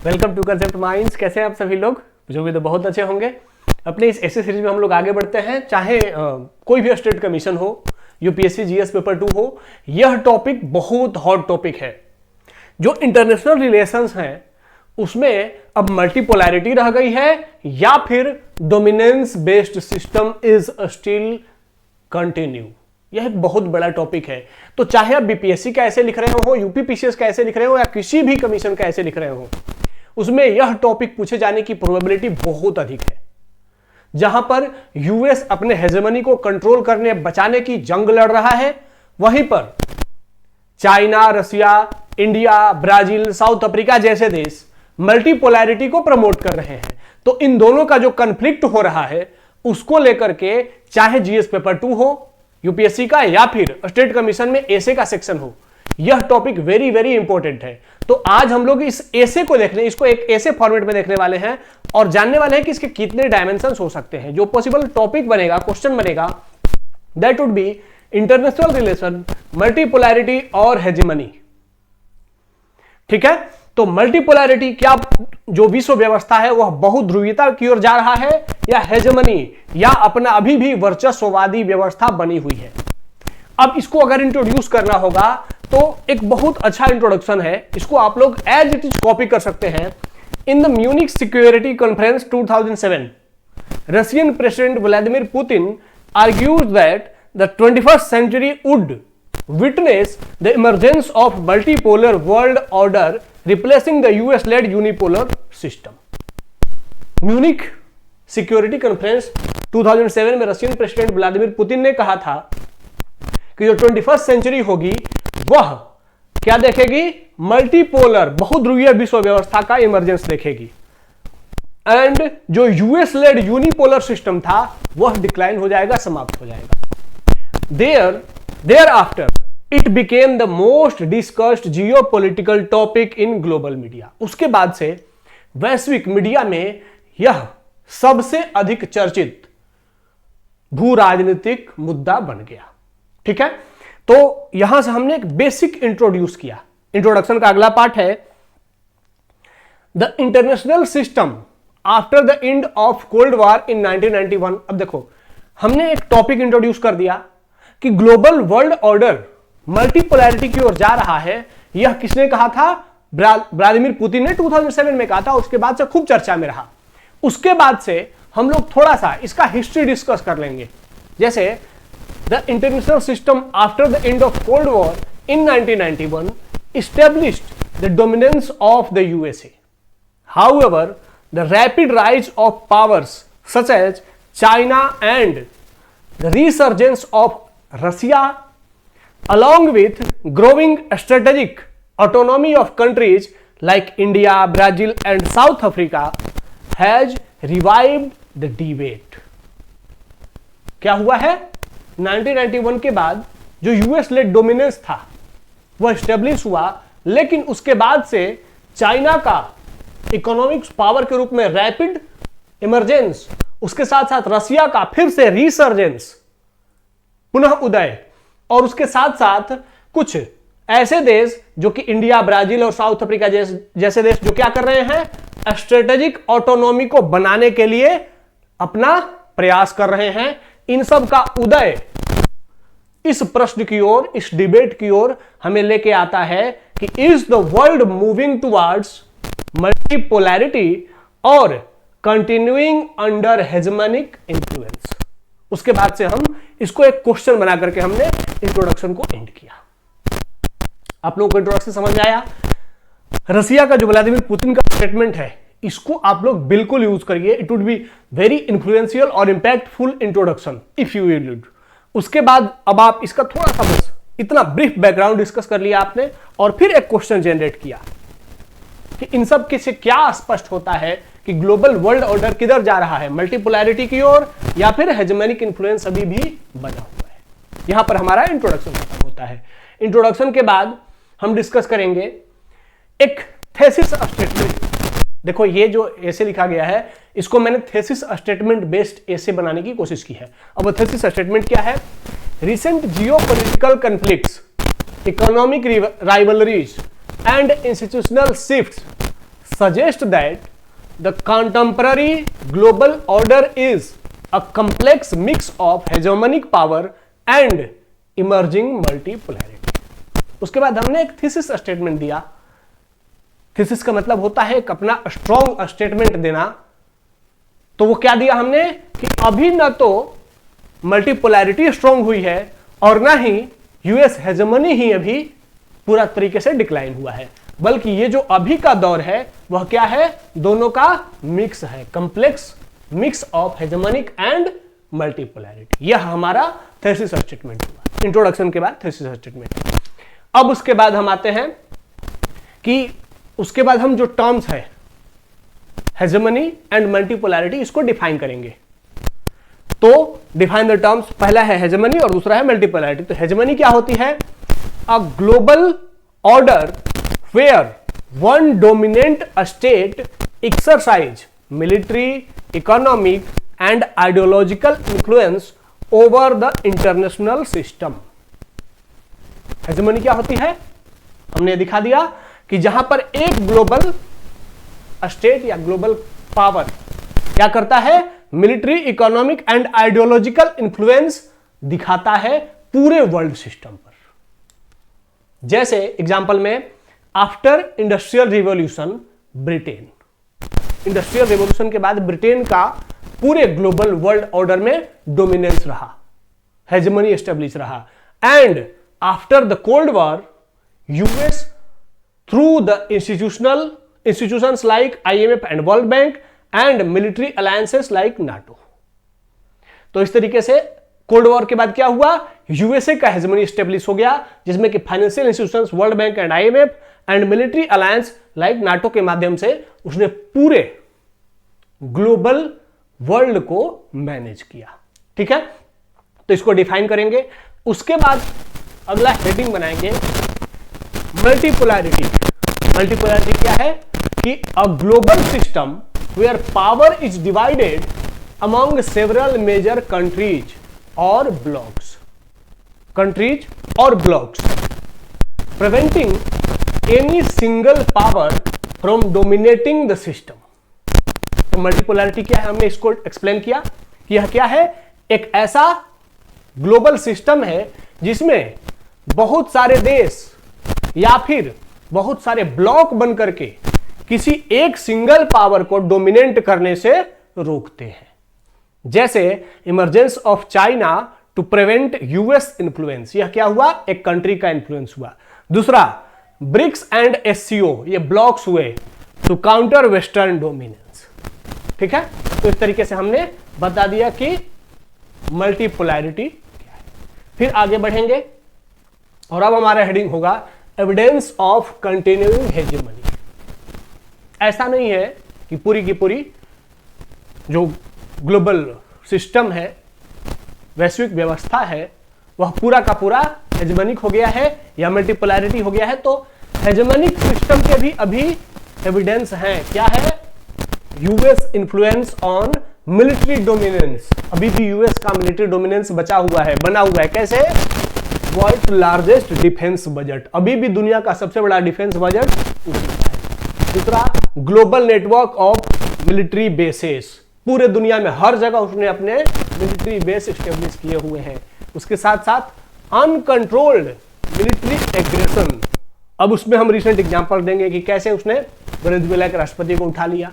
Welcome to concept minds. कैसे हैं आप सभी लोग? जो भी तो बहुत अच्छे होंगे। अपने इस ऐसे सीरीज में हम लोग आगे बढ़ते हैं, चाहे कोई भी स्टेट कमीशन हो, यूपीएससी जीएस पेपर 2 हो। यह टॉपिक बहुत हॉट टॉपिक है। जो इंटरनेशनल रिलेशंस हैं उसमें अब मल्टीपोलैरिटी रह गई है या फिर dominance based system is still continue. यह एक बहुत बड़ा टॉपिक है। तो चाहे आप बीपीएससी का ऐसे लिख रहे हो, यूपीपीसीएस का ऐसे लिख रहे हो, या किसी भी कमीशन का ऐसे लिख रहे हो, उसमें यह टॉपिक पूछे जाने की प्रोबेबिलिटी बहुत अधिक है। जहां पर यूएस अपने हेजेमनी को कंट्रोल करने बचाने की जंग लड़ रहा है, वहीं पर चाइना, रसिया, इंडिया, ब्राजील, साउथ अफ्रीका जैसे देश मल्टीपोलैरिटी को प्रमोट कर रहे हैं। तो इन दोनों का जो कन्फ्लिक्ट हो रहा है उसको लेकर के, चाहे जीएस पेपर 2 हो यूपीएससी का या फिर स्टेट कमीशन में एसे का सेक्शन हो, यह टॉपिक वेरी वेरी इंपॉर्टेंट है। तो आज हम लोग इस एसे को देखने, इसको एक एसे फॉर्मेट में देखने वाले हैं और जानने वाले हैं कि इसके कितने डायमेंशंस हो सकते हैं। जो पॉसिबल टॉपिक बनेगा, क्वेश्चन बनेगा, that would be international relation, multipolarity और हेजेमनी। ठीक है, तो मल्टीपोलैरिटी क्या जो विश्व व्यवस्था है वह बहुध्रुवीयता की ओर जा रहा है, या हेजेमनी, या अपना अभी भी वर्चस्ववादी व्यवस्था बनी हुई है। अब इसको अगर इंट्रोड्यूस करना होगा तो एक बहुत अच्छा इंट्रोडक्शन है। इसको आप लोग एज इट इज कॉपी कर सकते हैं। In the Munich security conference 2007, Russian president Vladimir Putin argues that the 21st century would witness the emergence of multipolar world order replacing the US-led unipolar system. Munich security conference 2007 में Russian president Vladimir Putin ने कहा था कि जो 21st century होगी वह क्या देखेगी? मल्टीपोलर, बहुध्रुवीय विश्व व्यवस्था का इमरजेंस देखेगी। एंड जो यूएस लेड यूनिपोलर सिस्टम था वह डिक्लाइन हो जाएगा, समाप्त हो जाएगा। Thereafter, it became the most discussed geopolitical topic in global media. उसके बाद से वैश्विक मीडिया में यह सबसे अधिक चर्चित भू राजनीतिक मुद्दा बन गया। ठीक है, तो यहां से हमने एक बेसिक इंट्रोड्यूस किया। इंट्रोडक्शन का अगला पार्ट है the international system after the end of cold war in 1991। अब देखो, हमने एक टॉपिक इंट्रोड्यूस कर दिया कि ग्लोबल वर्ल्ड ऑर्डर मल्टीपोलैरिटी की ओर जा रहा है। यह किसने कहा था? व्लादिमीर पुतिन ने 2007 में कहा था। उसके बाद से खूब चर्चा में रहा। उसके बाद से हम लोग थोड़ा सा इसका हिस्ट्री डिस्कस कर लेंगे। जैसे the international system after the end of cold war in 1991 established the dominance of the USA. However, the rapid rise of powers such as China and the resurgence of Russia, along with growing strategic autonomy of countries like India, Brazil and South Africa, has revived the debate. क्या हुआ है? 1991 के बाद जो US led dominance था वह establish हुआ, लेकिन उसके बाद से चाइना का इकोनॉमिक पावर के रूप में रैपिड इमरजेंस, उसके साथ साथ रसिया का फिर से रिसर्जेंस, पुनः उदय, और उसके साथ साथ कुछ ऐसे देश जो कि इंडिया, ब्राजील और साउथ अफ्रीका जैसे देश जो क्या कर रहे हैं? स्ट्रेटेजिक ऑटोनॉमी को बनाने के लिए अपना प्रयास कर रहे हैं। इन सब का उदय इस प्रश्न की ओर, इस डिबेट की ओर हमें लेके आता है कि is the world moving towards multipolarity और कंटिन्यूइंग अंडर हेजेमनिक इन्फ्लुएंस। उसके बाद से हम इसको एक क्वेश्चन बना करके हमने इंट्रोडक्शन को एंड किया। आप लोगों को इंट्रोडक्शन समझ में आया? रसिया का जो व्लादिमीर पुतिन का स्टेटमेंट है, इसको आप लोग बिल्कुल यूज करिए। It would be very influential और impactful introduction if you will. उसके बाद अब आप इसका थोड़ा सा बस इतना ब्रीफ बैकग्राउंड डिस्कस कर लिया आपने, और फिर एक क्वेश्चन जनरेट किया कि इन सब के से क्या स्पष्ट होता है कि ग्लोबल वर्ल्ड ऑर्डर किधर जा रहा है? मल्टीपोलैरिटी की ओर या फिर हेजेमनिक इन्फ्लुएंस अभी भी बना हुआ है? यहां पर हमारा इंट्रोडक्शन खत्म होता है। इंट्रोडक्शन के बाद हम डिस्कस करेंगे एक थेसिस स्टेटमेंट। देखो, ये जो ऐसे लिखा गया है इसको मैंने थेसिस स्टेटमेंट बेस्ड ऐसे बनाने की कोशिश की है। अब थेसिस स्टेटमेंट क्या है? Recent geopolitical conflicts, economic rivalries and institutional shifts suggest that the contemporary global order is a complex mix of hegemonic power and emerging multipolarity. उसके बाद हमने एक थीसिस स्टेटमेंट दिया। थीसिस का मतलब होता है एक अपना स्ट्रॉन्ग स्टेटमेंट देना। तो वो क्या दिया हमने कि अभी न तो मल्टीपोलैरिटी स्ट्रॉन्ग हुई है और ना ही यूएस हेजेमनी ही अभी पूरा तरीके से डिक्लाइन हुआ है, बल्कि ये जो अभी का दौर है वह क्या है, दोनों का मिक्स है, complex mix of hegemonic and multipolarity. यह हमारा थीसिस स्टेटमेंट हुआ, इंट्रोडक्शन के बाद थीसिस स्टेटमेंट। अब उसके बाद हम आते हैं कि उसके बाद हम जो टर्म्स है हेजेमनी एंड मल्टीपोलैरिटी इसको डिफाइन करेंगे। तो डिफाइन द टर्म्स, पहला है हेजेमनी और दूसरा है मल्टीपोलैरिटी। तो हेजेमनी क्या होती है, a global order where one dominant state exercise military, economic and ideological influence over the international system. Hegemony क्या होती है, हमने दिखा दिया कि जहां पर एक ग्लोबल स्टेट या ग्लोबल पावर क्या करता है, military, economic and ideological influence दिखाता है पूरे वर्ल्ड सिस्टम पर। जैसे एग्जांपल में after industrial revolution Britain, industrial revolution के बाद ब्रिटेन का पूरे ग्लोबल वर्ल्ड ऑर्डर में डोमिनेंस रहा, हेजेमनी एस्टेब्लिश रहा। And after the cold war US through the institutions like IMF and World Bank and military alliances like NATO। तो इस तरीके से कोल्ड वॉर के बाद क्या हुआ, यूएसए का हेजेमनी एस्टेब्लिश हो गया, जिसमें कि financial institutions, world bank and IMF and military alliance like NATO के माध्यम से उसने पूरे ग्लोबल वर्ल्ड को मैनेज किया। ठीक है, तो इसको डिफाइन करेंगे। उसके बाद अगला हेडिंग बनाएंगे मल्टीपोलैरिटी। मल्टीपोलैरिटी क्या है कि a global system where power is divided among several major countries और ब्लॉक्स, कंट्रीज और blocs, preventing any single power from dominating the system. तो मल्टीपोलैरिटी क्या है, हमने इसको एक्सप्लेन किया कि यह क्या है, एक ऐसा ग्लोबल सिस्टम है जिसमें बहुत सारे देश या फिर बहुत सारे ब्लॉक बन करके किसी एक सिंगल पावर को डोमिनेट करने से रोकते हैं। जैसे emergence of China to prevent US influence, यह क्या हुआ, एक कंट्री का इन्फ्लुएंस हुआ। दूसरा ब्रिक्स एंड एससीओ, ये ब्लॉक्स हुए टू काउंटर वेस्टर्न डोमिनेंस। ठीक है, तो इस तरीके से हमने बता दिया कि मल्टीपोलैरिटी क्या है। फिर आगे बढ़ेंगे और अब हमारा हेडिंग होगा एविडेंस ऑफ कंटिन्यूइंग हेजेमनी। ऐसा नहीं है कि पूरी की पूरी जो ग्लोबल सिस्टम है, वैश्विक व्यवस्था है, वह पूरा का पूरा हेजेमनिक हो गया है या मल्टीपोलैरिटी हो गया है। तो हेजेमनिक सिस्टम के भी अभी एविडेंस हैं। क्या है, US influence on military dominance, अभी भी यूएस का मिलिट्री डोमिनेंस बचा हुआ है, बना हुआ है। कैसे, वर्ल्ड लार्जेस्ट डिफेंस बजट, अभी भी दुनिया का सबसे बड़ा डिफेंस बजट। दूसरा global network of military bases, पूरे दुनिया में हर जगह उसने अपने मिलिट्री बेस एस्टेब्लिश किए हुए हैं। उसके साथ साथ अनकंट्रोल्ड मिलिट्री एग्रेशन, अब उसमें हम रिसेंट एग्जांपल देंगे कि कैसे उसने वेनेजुएला के राष्ट्रपति को उठा लिया।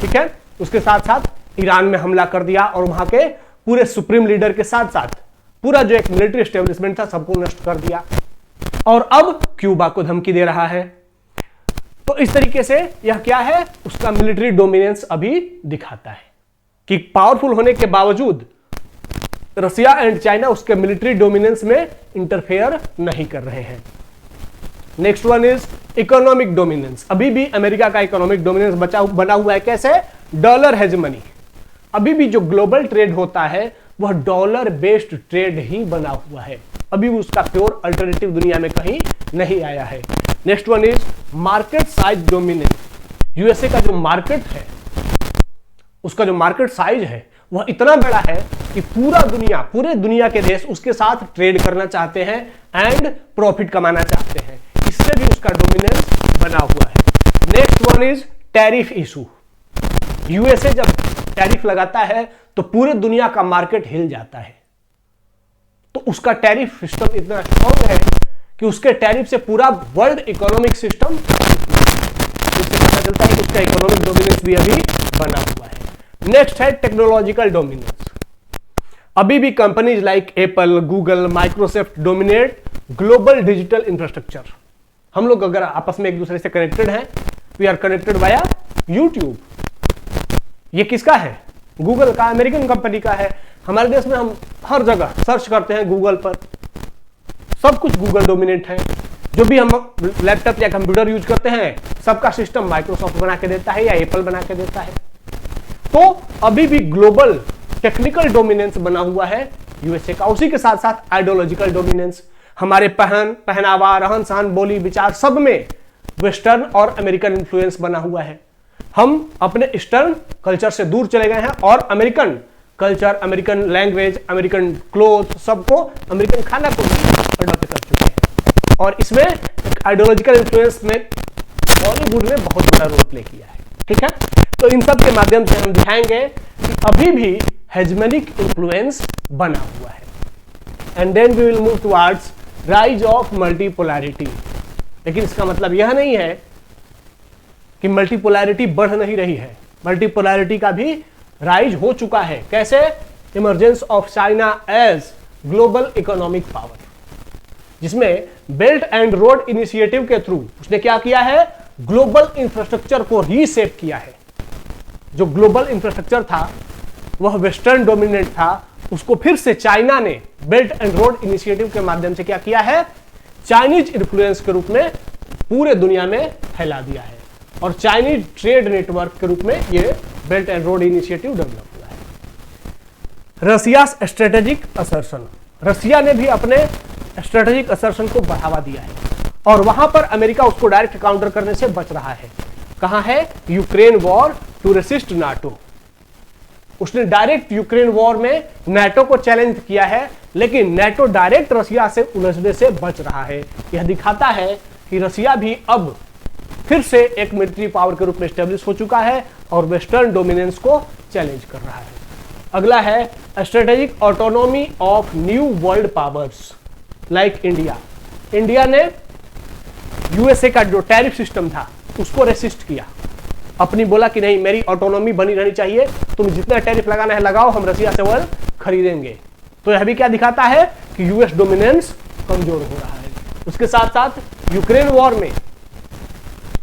ठीक है, उसके साथ साथ ईरान में हमला कर दिया और वहां के पूरे सुप्रीम लीडर के साथ साथ पूरा जो एक मिलिट्री एस्टेब्लिशमेंट था सबको नष्ट कर दिया। और अब क्यूबा को धमकी दे रहा है। तो इस तरीके से यह क्या है, उसका मिलिट्री डोमिनेंस अभी दिखाता है कि पावरफुल होने के बावजूद रसिया एंड चाइना उसके मिलिट्री डोमिनेंस में इंटरफेयर नहीं कर रहे हैं। Next one is economic dominance, अभी भी अमेरिका का इकोनॉमिक डोमिनेंस बना हुआ है। कैसे, डॉलर हेजेमनी, अभी भी जो ग्लोबल ट्रेड होता है वह डॉलर बेस्ड ट्रेड ही बना हुआ है, अभी भी उसका प्योर अल्टरनेटिव दुनिया में कहीं नहीं आया है। Next one is market size dominance, USA का जो मार्केट है, उसका जो मार्केट साइज है वह इतना बड़ा है कि पूरे दुनिया के देश उसके साथ ट्रेड करना चाहते हैं एंड प्रॉफिट कमाना चाहते हैं, इससे भी उसका डोमिनेंस बना हुआ है। One is tariff issue. USA जब टैरिफ लगाता है तो पूरे दुनिया का मार्केट हिल जाता है। तो उसका टैरिफ सिस्टम इतना स्ट्रॉन्ग है कि उसके टैरिफ से पूरा वर्ल्ड इकोनॉमिक सिस्टम, इससे पता चलता है कि उसका इकोनॉमिक डोमिनेंस भी अभी बना हुआ है। नेक्स्ट है टेक्नोलॉजिकल डोमिनेंस। अभी भी companies like Apple, Google, Microsoft dominate global digital infrastructure. हम लोग अगर आपस में एक दूसरे से कनेक्टेड हैं, we are connected via YouTube. ये किसका है? गूगल का, अमेरिकन कंपनी का है। हमारे देश में हम हर जगह सर्च करते हैं गूगल पर, सब कुछ गूगल डोमिनेट है। जो भी हम लैपटॉप या कंप्यूटर यूज करते हैं, सबका सिस्टम माइक्रोसॉफ्ट बना के देता है या एप्पल बना के देता है। तो अभी भी ग्लोबल टेक्निकल डोमिनेंस बना हुआ है यूएसए का। उसी के साथ साथ आइडियोलॉजिकल डोमिनेंस, हमारे पहनावा, रहन सहन, बोली, विचार, सब में वेस्टर्न और अमेरिकन इन्फ्लुएंस बना हुआ है। हम अपने ईस्टर्न कल्चर से दूर चले गए हैं और American culture, American language, American cloth, सबको, अमेरिकन खाना को भी अडॉप्ट कर चुके हैं। और इसमें आइडियोलॉजिकल इन्फ्लुएंस में बॉलीवुड ने बहुत बड़ा रोल प्ले किया है। ठीक है, तो इन सब के माध्यम से हम दिखाएंगे कि अभी भी हेजमोनिक इन्फ्लुएंस बना हुआ है। And then we will move towards rise of multipolarity. लेकिन इसका मतलब यह नहीं है कि मल्टीपोलैरिटी बढ़ नहीं रही है। मल्टीपोलैरिटी का भी राइज हो चुका है। कैसे? Emergence of China as global economic power, जिसमें बेल्ट एंड रोड इनिशिएटिव के थ्रू उसने क्या किया है? ग्लोबल इंफ्रास्ट्रक्चर को रीसेप किया है। जो ग्लोबल इंफ्रास्ट्रक्चर था वह वेस्टर्न डोमिनेट था, उसको फिर से चाइना ने बेल्ट एंड रोड इनिशिएटिव के माध्यम से क्या किया है? चाइनीज इन्फ्लुएंस के रूप में पूरे दुनिया में फैला दिया है। और चाइनीज ट्रेड नेटवर्क के रूप में ये belt and road initiative develop हुआ है। रसिया स्ट्रेटेजिक असर्शन, रसिया ने भी अपने स्ट्रेटेजिक असर्शन को बढ़ावा दिया है और वहां पर अमेरिका उसको डायरेक्ट काउंटर करने से बच रहा है। कहां है? Ukraine war to resist NATO. उसने डायरेक्ट यूक्रेन वॉर में नाटो को चैलेंज किया है, लेकिन नाटो डायरेक्ट रसिया से उलझने से बच रहा है। यह दिखाता है कि रसिया भी अब फिर से एक मिलिट्री पावर के रूप में स्टेब्लिश हो चुका है और वेस्टर्न डोमिनेंस को चैलेंज कर रहा है। अगला है strategic autonomy of new world powers like India. India ने यूएसए का जो टैरिफ सिस्टम था उसको रेसिस्ट किया, अपनी बोला कि नहीं, मेरी ऑटोनॉमी बनी रहनी चाहिए, तुम जितना टैरिफ लगाना है लगाओ, हम रसिया से ऑयल खरीदेंगे। तो यह भी क्या दिखाता है कि यूएस डोमिनेंस कमजोर हो रहा है। उसके साथ साथ यूक्रेन वॉर में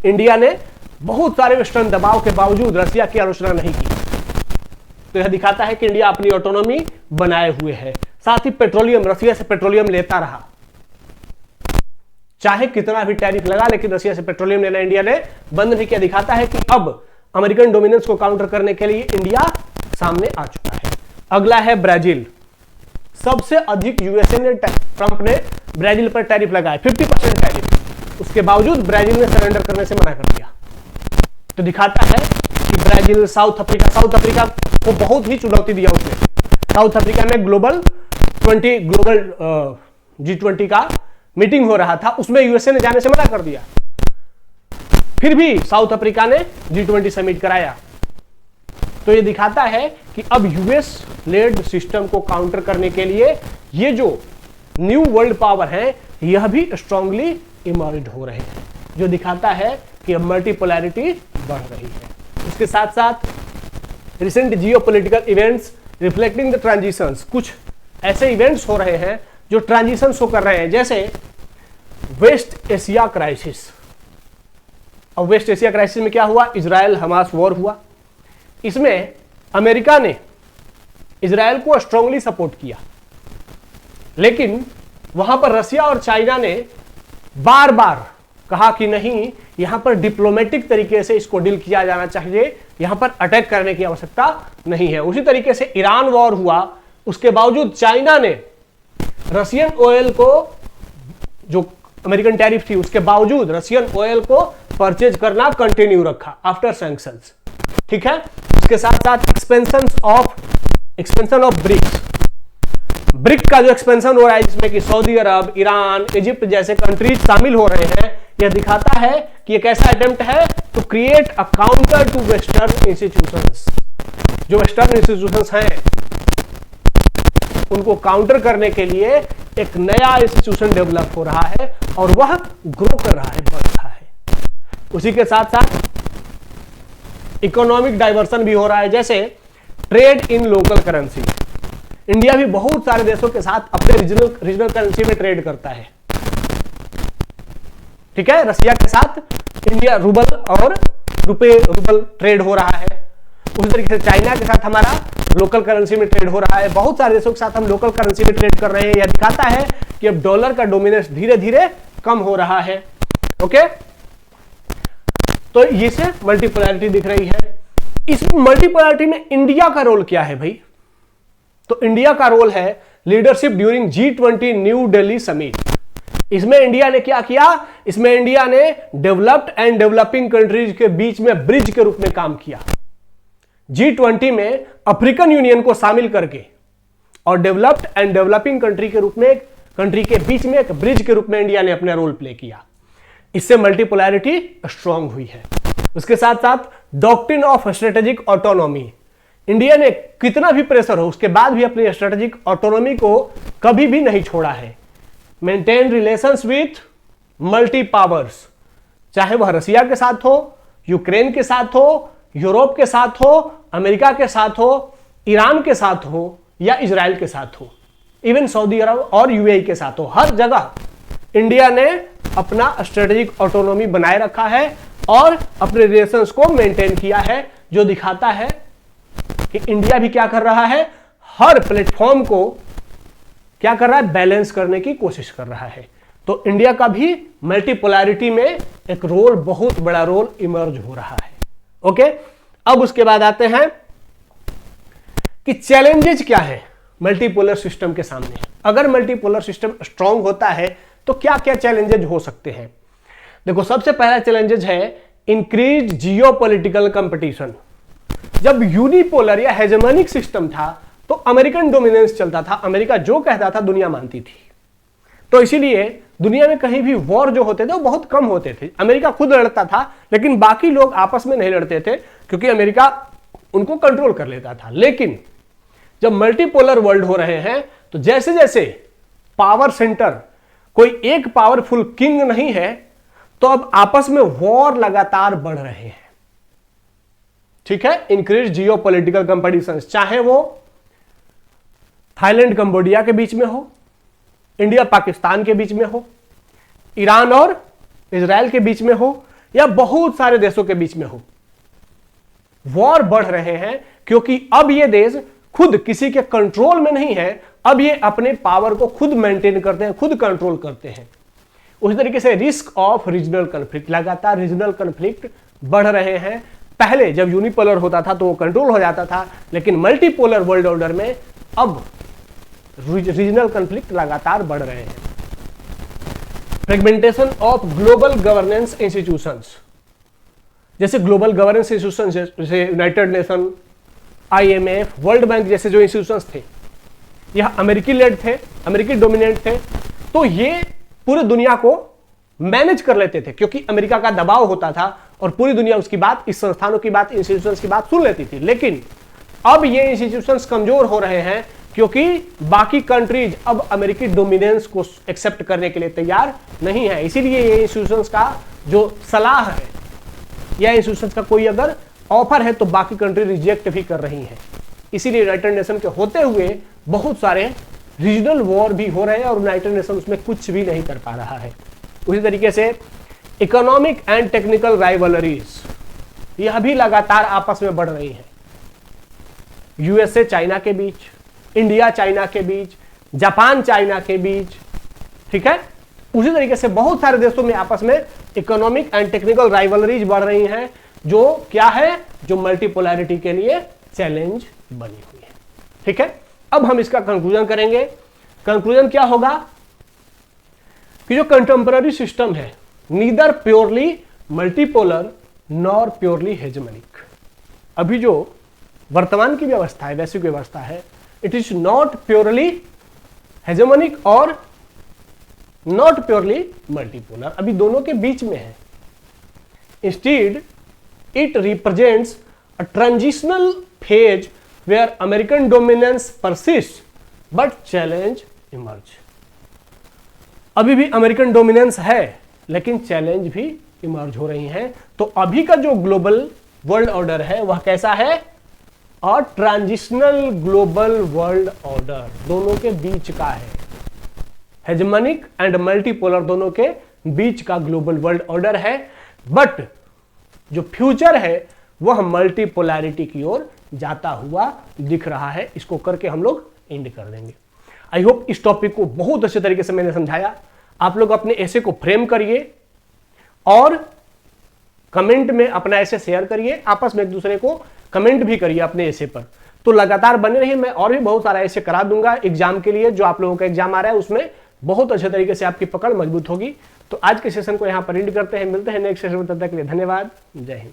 इंडिया ने बहुत सारे वेस्टर्न दबाव के बावजूद रसिया की आलोचना नहीं की। तो यह दिखाता है कि इंडिया अपनी ऑटोनॉमी बनाए हुए है। साथ ही पेट्रोलियम, रसिया से पेट्रोलियम लेता रहा, चाहे कितना भी टैरिफ लगा, लेकिन रसिया से पेट्रोलियम लेना इंडिया ने बंद नहीं किया। दिखाता है कि अब अमेरिकन डोमिनेंस को काउंटर करने के लिए इंडिया सामने आ चुका है। अगला है ब्राजील। सबसे अधिक यूएसए ने, ट्रंप ने ब्राजील पर टैरिफ लगाया, 50% टैरिफ। उसके बावजूद ब्राजील ने सरेंडर करने से मना कर दिया। तो दिखाता है कि ब्राजील, साउथ अफ्रीका को बहुत ही चुनौती दिया उसने। साउथ अफ्रीका में ग्लोबल G20 का मीटिंग हो रहा था, उसमें यूएसए ने जाने से मना कर दिया। फिर भी साउथ अफ्रीका ने G20 समिट कराया। तो यह दिखाता है कि अब यूएस लेड सिस्टम को काउंटर करने के लिए ये जो न्यू वर्ल्ड पावर है, यह भी स्ट्रांगली इमर्ज हो रहे हैं, जो दिखाता है कि अब मल्टीपोलैरिटी बढ़ रही है। इसके साथ साथ recent geopolitical events reflecting the transitions, कुछ ऐसे इवेंट्स हो रहे हैं जो ट्रांजिशन शो कर रहे हैं, जैसे वेस्ट एशिया क्राइसिस। अब वेस्ट एशिया क्राइसिस में क्या हुआ? इजराइल हमास वॉर हुआ। इसमें अमेरिका ने इजराइल को स्ट्रांगली सपोर्ट किया, लेकिन वहां पर रसिया और चाइना ने बार बार कहा कि नहीं, यहां पर डिप्लोमेटिक तरीके से इसको डील किया जाना चाहिए, यहां पर अटैक करने की आवश्यकता नहीं है। उसी तरीके से ईरान वॉर हुआ, उसके बावजूद चाइना ने रशियन ऑयल को, जो अमेरिकन टैरिफ थी उसके बावजूद रशियन ऑयल को परचेज करना कंटिन्यू रखा आफ्टर सैंक्शंस। ठीक है, उसके साथ साथ एक्सपेंशन ऑफ ब्रिक्स का जो एक्सपेंशन हो रहा है, जिसमें कि सऊदी अरब, ईरान, इजिप्ट जैसे कंट्रीज शामिल हो रहे हैं, यह दिखाता है कि एक ऐसा अटेम्प्ट है to create a counter to western institutions. जो वेस्टर्न इंस्टीट्यूशंस हैं उनको काउंटर करने के लिए एक नया इंस्टीट्यूशन डेवलप हो रहा है और वह ग्रो कर रहा है, बढ़ रहा है। उसी के साथ साथ इकोनॉमिक डाइवर्सन भी हो रहा है, जैसे trade in local currency. India भी बहुत सारे देशों के साथ अपने रीजनल करेंसी में ट्रेड करता है। ठीक है, रसिया के साथ इंडिया रूबल और रूबल ट्रेड हो रहा है। उसी तरीके से चाइना के साथ हमारा लोकल करेंसी में ट्रेड हो रहा है। बहुत सारे देशों के साथ हम लोकल करेंसी में ट्रेड कर रहे हैं। यह दिखाता है कि अब डॉलर का डोमिनेंस धीरे धीरे कम हो रहा है। ओके, तो ये से मल्टीपोलैरिटी दिख रही है। इस मल्टीपोलैरिटी में इंडिया का रोल क्या है भाई? तो इंडिया का रोल है leadership during G20 new Delhi summit. इसमें इंडिया ने क्या किया? इसमें इंडिया ने डेवलप्ड एंड डेवलपिंग कंट्रीज के बीच में ब्रिज के रूप में काम किया। G20 में अफ्रीकन यूनियन को शामिल करके और डेवलप्ड एंड डेवलपिंग कंट्री के रूप में, कंट्री के बीच में एक ब्रिज के रूप में इंडिया ने अपना रोल प्ले किया। इससे मल्टीपोलैरिटी स्ट्रांग हुई है। उसके साथ साथ doctrine of strategic autonomy, India ने कितना भी प्रेशर हो उसके बाद भी अपनी स्ट्रेटेजिक ऑटोनॉमी को कभी भी नहीं छोड़ा है। Maintain relations with multi powers, चाहे वह रसिया के साथ हो, यूक्रेन के साथ हो, यूरोप के साथ हो, अमेरिका के साथ हो, ईरान के साथ हो या इजराइल के साथ हो, इवन सऊदी अरब और यूएई के साथ हो, हर जगह इंडिया ने अपना स्ट्रेटेजिक ऑटोनॉमी बनाए रखा है और अपने रिलेशंस को मेंटेन किया है, जो दिखाता है कि इंडिया भी क्या कर रहा है, हर प्लेटफॉर्म को क्या कर रहा है, बैलेंस करने की कोशिश कर रहा है। तो इंडिया का भी मल्टीपोलैरिटी में एक रोल, बहुत बड़ा रोल इमर्ज हो रहा है। ओके, अब उसके बाद आते हैं कि चैलेंजेस क्या है मल्टीपोलर सिस्टम के सामने। अगर मल्टीपोलर सिस्टम स्ट्रांग होता है तो क्या क्या चैलेंजेस हो सकते हैं? देखो, सबसे पहला चैलेंजेस है इंक्रीज जियोपॉलिटिकल कंपटीशन। जब यूनिपोलर या हेजेमोनिक सिस्टम था तो अमेरिकन डोमिनेंस चलता था, अमेरिका जो कहता था दुनिया मानती थी। तो इसीलिए दुनिया में कहीं भी वॉर जो होते थे वो बहुत कम होते थे। अमेरिका खुद लड़ता था लेकिन बाकी लोग आपस में नहीं लड़ते थे क्योंकि अमेरिका उनको कंट्रोल कर लेता था। लेकिन जब मल्टीपोलर वर्ल्ड हो रहे हैं तो जैसे जैसे पावर सेंटर, कोई एक पावरफुल किंग नहीं है, तो अब आपस में वॉर लगातार बढ़ रहे हैं। ठीक है, इंक्रीज जियोपॉलिटिकल कंपटीशन, चाहे वो थाईलैंड कंबोडिया के बीच में हो, इंडिया पाकिस्तान के बीच में हो, ईरान और इजराइल के बीच में हो, या बहुत सारे देशों के बीच में हो, वॉर बढ़ रहे हैं क्योंकि अब ये देश खुद किसी के कंट्रोल में नहीं है। अब ये अपने पावर को खुद मेंटेन करते हैं, खुद कंट्रोल करते हैं। उसी तरीके से रिस्क ऑफ रीजनल कन्फ्लिक्ट, लगातार रीजनल कन्फ्लिक्ट बढ़ रहे हैं। पहले जब यूनिपोलर होता था तो वो कंट्रोल हो जाता था, लेकिन मल्टीपोलर वर्ल्ड ऑर्डर में अब रीजनल कन्फ्लिक्ट लगातार बढ़ रहे हैं। Fragmentation of global governance institutions, जैसे ग्लोबल गवर्नेंस इंस्टीट्यूशंस जैसे United nation, IMF, world bank जैसे जो इंस्टीट्यूशंस थे, यह अमेरिकी लेड थे, अमेरिकी डोमिनेंट थे। तो ये पूरी दुनिया को मैनेज कर लेते थे क्योंकि अमेरिका का दबाव होता था और पूरी दुनिया उसकी बात, इस संस्थानों की बात, इंस्टीट्यूशंस की बात सुन लेती थी। लेकिन अब ये इंस्टीट्यूशंस कमजोर हो रहे हैं क्योंकि बाकी कंट्रीज अब अमेरिकी डोमिनेंस को एक्सेप्ट करने के लिए तैयार नहीं है। इसीलिए ये इंस्टीट्यूशंस का जो सलाह है या इंस्टीट्यूशंस का कोई अगर ऑफर है तो बाकी कंट्री रिजेक्ट भी कर रही हैं। इसीलिए यूनाइटेड नेशन के होते हुए बहुत सारे रीजनल वॉर भी हो रहे हैं और यूनाइटेड नेशन उसमें कुछ भी नहीं कर पा रहा है। उसी तरीके से इकोनॉमिक एंड टेक्निकल राइवलरीज, यह भी लगातार आपस में बढ़ रही है। यूएसए चाइना के बीच, इंडिया चाइना के बीच, जापान चाइना के बीच, ठीक है। उसी तरीके से बहुत सारे देशों में आपस में इकोनॉमिक एंड टेक्निकल राइवलरीज बढ़ रही हैं, जो क्या है, जो मल्टीपोलैरिटी के लिए चैलेंज बनी हुई है। ठीक है, अब हम इसका कंक्लूजन करेंगे। कंक्लूजन क्या होगा कि जो कंटेम्पररी सिस्टम है, neither purely multipolar nor purely hegemonic, अभी जो वर्तमान की व्यवस्था है, वैश्विक व्यवस्था है, it is not purely hegemonic और नॉट प्योरली मल्टीपोलर, अभी दोनों के बीच में है। Instead it represents a transitional phase where American dominance persist but challenge emerge. अभी भी अमेरिकन डोमिनेंस है लेकिन चैलेंज भी इमर्ज हो रही हैं। तो अभी का जो ग्लोबल वर्ल्ड ऑर्डर है वह कैसा है? और ट्रांजिशनल ग्लोबल वर्ल्ड ऑर्डर, दोनों के बीच का है। हेजेमनिक एंड मल्टीपोलर दोनों के बीच का ग्लोबल वर्ल्ड ऑर्डर है, बट जो फ्यूचर है वह मल्टीपोलैरिटी की ओर जाता हुआ दिख रहा है। इसको करके हम लोग एंड कर देंगे। आई होप इस टॉपिक को बहुत अच्छे तरीके से मैंने समझाया। आप लोग अपने ऐसे को फ्रेम करिए और कमेंट में अपना ऐसे शेयर करिए, आपस में एक दूसरे को कमेंट भी करिए अपने ऐसे पर। तो लगातार बने रहिए, मैं और भी बहुत सारा ऐसे करा दूंगा एग्जाम के लिए। जो आप लोगों का एग्जाम आ रहा है उसमें बहुत अच्छे तरीके से आपकी पकड़ मजबूत होगी। तो आज के सेशन को यहां पर एंड करते हैं, मिलते हैं नेक्स्ट सेशन में, तब तक के लिए धन्यवाद, जय हिंद।